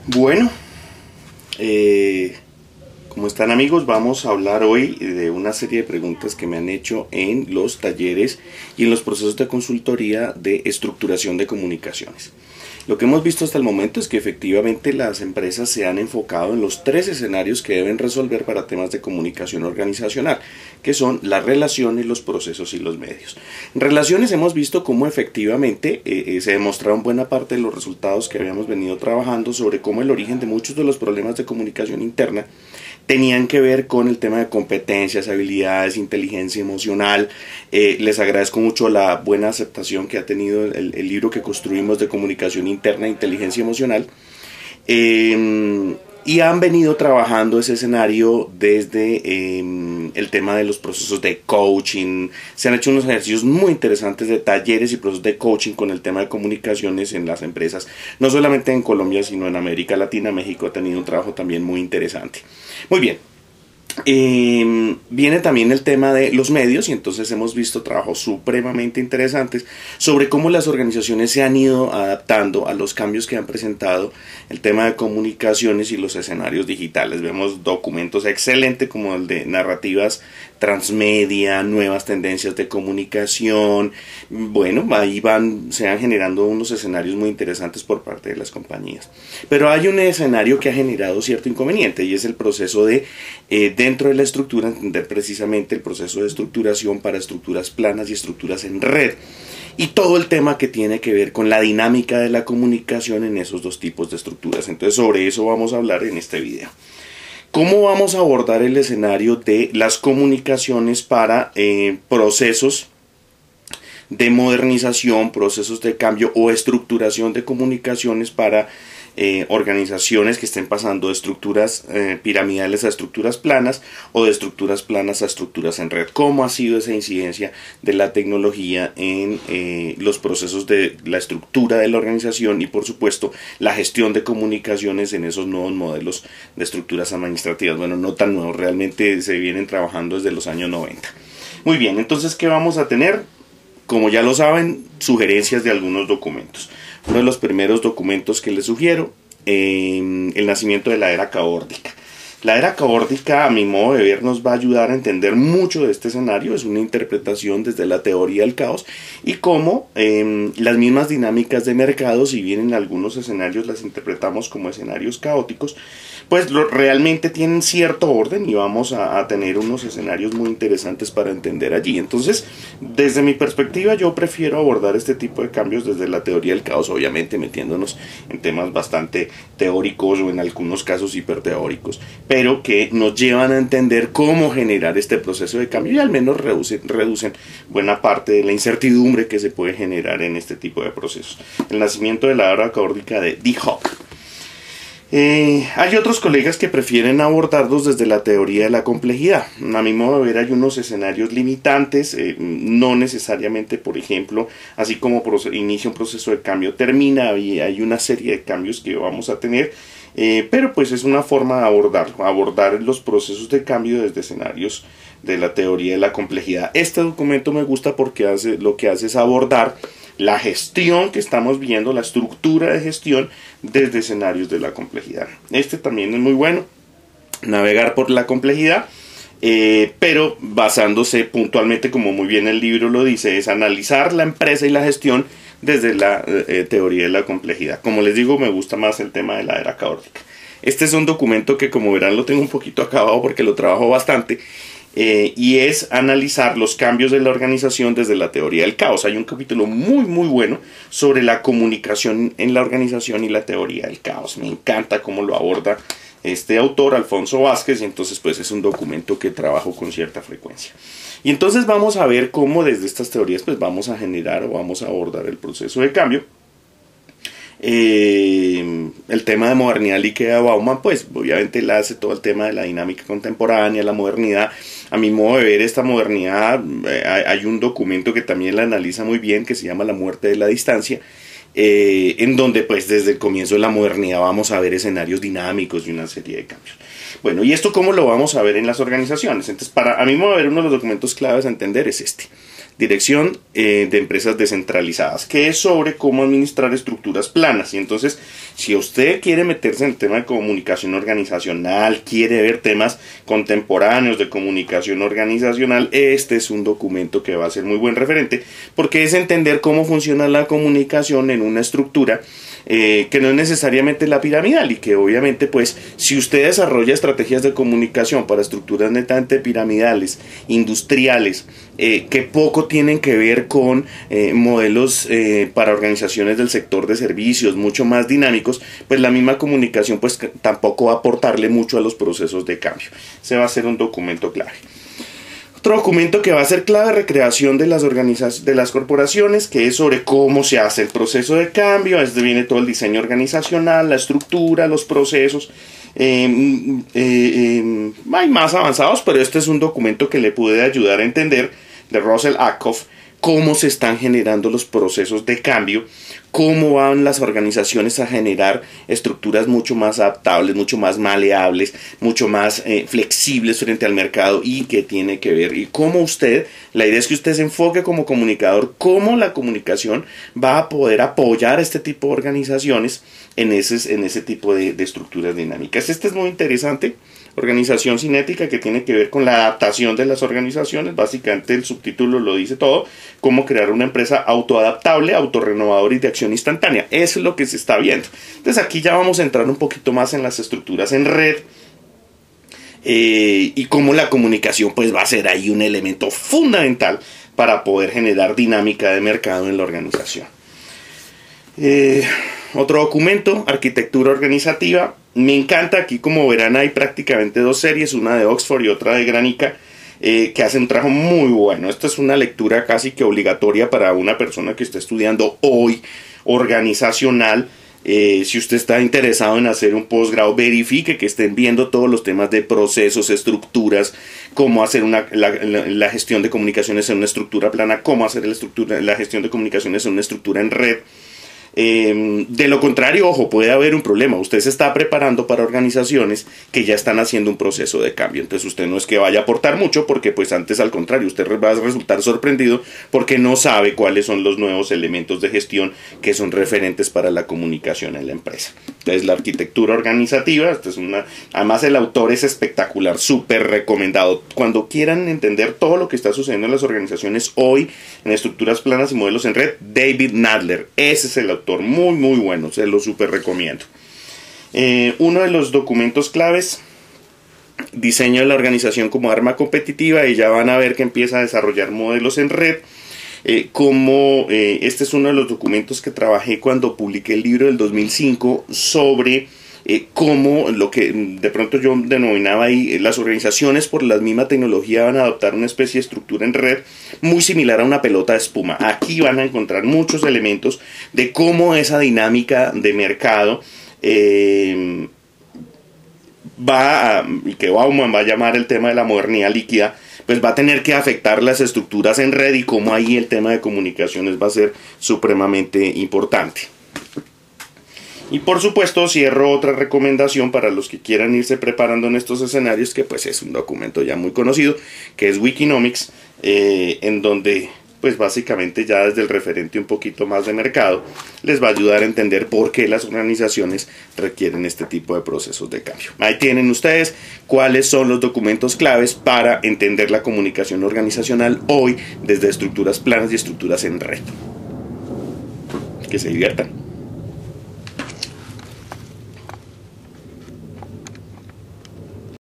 Bueno, ¿cómo están amigos? Vamos a hablar hoy de una serie de preguntas que me han hecho en los talleres y en los procesos de consultoría de estructuración de comunicaciones. Lo que hemos visto hasta el momento es que efectivamente las empresas se han enfocado en los tres escenarios que deben resolver para temas de comunicación organizacional, que son las relaciones, los procesos y los medios. En relaciones hemos visto cómo efectivamente se demostraron buena parte de los resultados que habíamos venido trabajando sobre cómo el origen de muchos de los problemas de comunicación interna tenían que ver con el tema de competencias, habilidades, inteligencia emocional. Les agradezco mucho la buena aceptación que ha tenido el libro que construimos de comunicación interna e inteligencia emocional. Y han venido trabajando ese escenario desde el tema de los procesos de coaching. Se han hecho unos ejercicios muy interesantes de talleres y procesos de coaching con el tema de comunicaciones en las empresas, no solamente en Colombia, sino en América Latina. México ha tenido un trabajo también muy interesante. Muy bien. Viene también el tema de los medios y entonces hemos visto trabajos supremamente interesantes sobre cómo las organizaciones se han ido adaptando a los cambios que han presentado el tema de comunicaciones y los escenarios digitales. Vemos documentos excelentes como el de narrativas transmedia, nuevas tendencias de comunicación. Bueno, ahí se van generando unos escenarios muy interesantes por parte de las compañías, pero hay un escenario que ha generado cierto inconveniente y es el proceso de dentro de la estructura, entender precisamente el proceso de estructuración para estructuras planas y estructuras en red y todo el tema que tiene que ver con la dinámica de la comunicación en esos dos tipos de estructuras. Entonces sobre eso vamos a hablar en este video. ¿Cómo vamos a abordar el escenario de las comunicaciones para procesos de modernización, procesos de cambio o estructuración de comunicaciones para organizaciones que estén pasando de estructuras piramidales a estructuras planas o de estructuras planas a estructuras en red? ¿Cómo ha sido esa incidencia de la tecnología en los procesos de la estructura de la organización y por supuesto la gestión de comunicaciones en esos nuevos modelos de estructuras administrativas? Bueno, no tan nuevos, realmente se vienen trabajando desde los años 90. Muy bien, entonces ¿qué vamos a tener? Como ya lo saben, sugerencias de algunos documentos. Uno de los primeros documentos que les sugiero, el nacimiento de la era caórdica. La era caórdica, a mi modo de ver, nos va a ayudar a entender mucho de este escenario. Es una interpretación desde la teoría del caos y cómo las mismas dinámicas de mercado, si bien en algunos escenarios las interpretamos como escenarios caóticos, pues realmente tienen cierto orden y vamos a tener unos escenarios muy interesantes para entender allí. Entonces, desde mi perspectiva, yo prefiero abordar este tipo de cambios desde la teoría del caos, obviamente metiéndonos en temas bastante teóricos o en algunos casos hiperteóricos, pero que nos llevan a entender cómo generar este proceso de cambio y al menos reducen buena parte de la incertidumbre que se puede generar en este tipo de procesos. El nacimiento de la era caórdica de D. Hawk. Hay otros colegas que prefieren abordarlos desde la teoría de la complejidad. A mi modo de ver hay unos escenarios limitantes, no necesariamente, por ejemplo, así como inicia un proceso de cambio, termina y hay una serie de cambios que vamos a tener, pero pues es una forma de abordar los procesos de cambio desde escenarios de la teoría de la complejidad. Este documento me gusta porque lo que hace es abordar la gestión que estamos viendo, la estructura de gestión desde escenarios de la complejidad. Este también es muy bueno, navegar por la complejidad, pero basándose puntualmente, como muy bien el libro lo dice, es analizar la empresa y la gestión desde la teoría de la complejidad. Como les digo, me gusta más el tema de la era caótica. Este es un documento que, como verán, lo tengo un poquito acabado porque lo trabajo bastante. Y es analizar los cambios de la organización desde la teoría del caos. Hay un capítulo muy bueno sobre la comunicación en la organización y la teoría del caos. Me encanta cómo lo aborda este autor, Alfonso Vázquez, y entonces pues es un documento que trabajo con cierta frecuencia. Y entonces vamos a ver cómo desde estas teorías pues vamos a generar o vamos a abordar el proceso de cambio. El tema de modernidad líquida de Bauman, pues obviamente él hace todo el tema de la dinámica contemporánea, la modernidad. A mi modo de ver esta modernidad, hay un documento que también la analiza muy bien que se llama La muerte de la distancia, en donde pues desde el comienzo de la modernidad vamos a ver escenarios dinámicos y una serie de cambios. Bueno, ¿y esto cómo lo vamos a ver en las organizaciones? Entonces, a mi modo de ver, uno de los documentos claves a entender es este. Dirección de Empresas Descentralizadas, que es sobre cómo administrar estructuras planas. Y entonces, si usted quiere meterse en el tema de comunicación organizacional, quiere ver temas contemporáneos de comunicación organizacional, este es un documento que va a ser muy buen referente, porque es entender cómo funciona la comunicación en una estructura que no es necesariamente la piramidal, y que obviamente pues si usted desarrolla estrategias de comunicación para estructuras netamente piramidales, industriales, que poco tienen que ver con modelos para organizaciones del sector de servicios mucho más dinámicos, pues la misma comunicación pues tampoco va a aportarle mucho a los procesos de cambio. Ese va a ser un documento clave. Otro documento que va a ser clave, recreación de las corporaciones, que es sobre cómo se hace el proceso de cambio. Desde viene todo el diseño organizacional, la estructura, los procesos. Hay más avanzados, pero este es un documento que le puede ayudar a entender, de Russell Ackoff, cómo se están generando los procesos de cambio, cómo van las organizaciones a generar estructuras mucho más adaptables, mucho más maleables, mucho más flexibles frente al mercado, y qué tiene que ver, y cómo usted, la idea es que usted se enfoque como comunicador, cómo la comunicación va a poder apoyar este tipo de organizaciones en ese tipo de estructuras dinámicas. Este es muy interesante. Organización cinética, que tiene que ver con la adaptación de las organizaciones. Básicamente el subtítulo lo dice todo: cómo crear una empresa autoadaptable, autorrenovadora y de acción instantánea. Eso es lo que se está viendo. Entonces aquí ya vamos a entrar un poquito más en las estructuras en red, y cómo la comunicación pues va a ser ahí un elemento fundamental para poder generar dinámica de mercado en la organización. Otro documento, arquitectura organizativa. Me encanta, aquí como verán hay prácticamente dos series, una de Oxford y otra de Granica, que hacen un trabajo muy bueno. Esta es una lectura casi que obligatoria para una persona que esté estudiando hoy organizacional. Si usted está interesado en hacer un posgrado, verifique que estén viendo todos los temas de procesos, estructuras, cómo hacer la gestión de comunicaciones en una estructura plana, cómo hacer la gestión de comunicaciones en una estructura en red. De lo contrario, ojo, puede haber un problema. Usted se está preparando para organizaciones que ya están haciendo un proceso de cambio. Entonces usted no es que vaya a aportar mucho, porque pues antes al contrario, usted va a resultar sorprendido porque no sabe cuáles son los nuevos elementos de gestión que son referentes para la comunicación en la empresa. Entonces la arquitectura organizativa, además el autor es espectacular, súper recomendado. Cuando quieran entender todo lo que está sucediendo en las organizaciones hoy, en estructuras planas y modelos en red, David Nadler, ese es el autor. Muy muy bueno, se lo súper recomiendo. Uno de los documentos claves, diseño de la organización como arma competitiva, y ya van a ver que empieza a desarrollar modelos en red. Este es uno de los documentos que trabajé cuando publiqué el libro del 2005 sobre cómo lo que de pronto yo denominaba ahí, las organizaciones por la misma tecnología van a adoptar una especie de estructura en red muy similar a una pelota de espuma. Aquí van a encontrar muchos elementos de cómo esa dinámica de mercado y que Bauman va a llamar el tema de la modernidad líquida, pues va a tener que afectar las estructuras en red, y cómo ahí el tema de comunicaciones va a ser supremamente importante. Y por supuesto cierro otra recomendación para los que quieran irse preparando en estos escenarios, que pues es un documento ya muy conocido, que es Wikinomics, en donde pues básicamente ya desde el referente un poquito más de mercado les va a ayudar a entender por qué las organizaciones requieren este tipo de procesos de cambio. Ahí tienen ustedes cuáles son los documentos claves para entender la comunicación organizacional hoy desde estructuras planas y estructuras en red. Que se diviertan.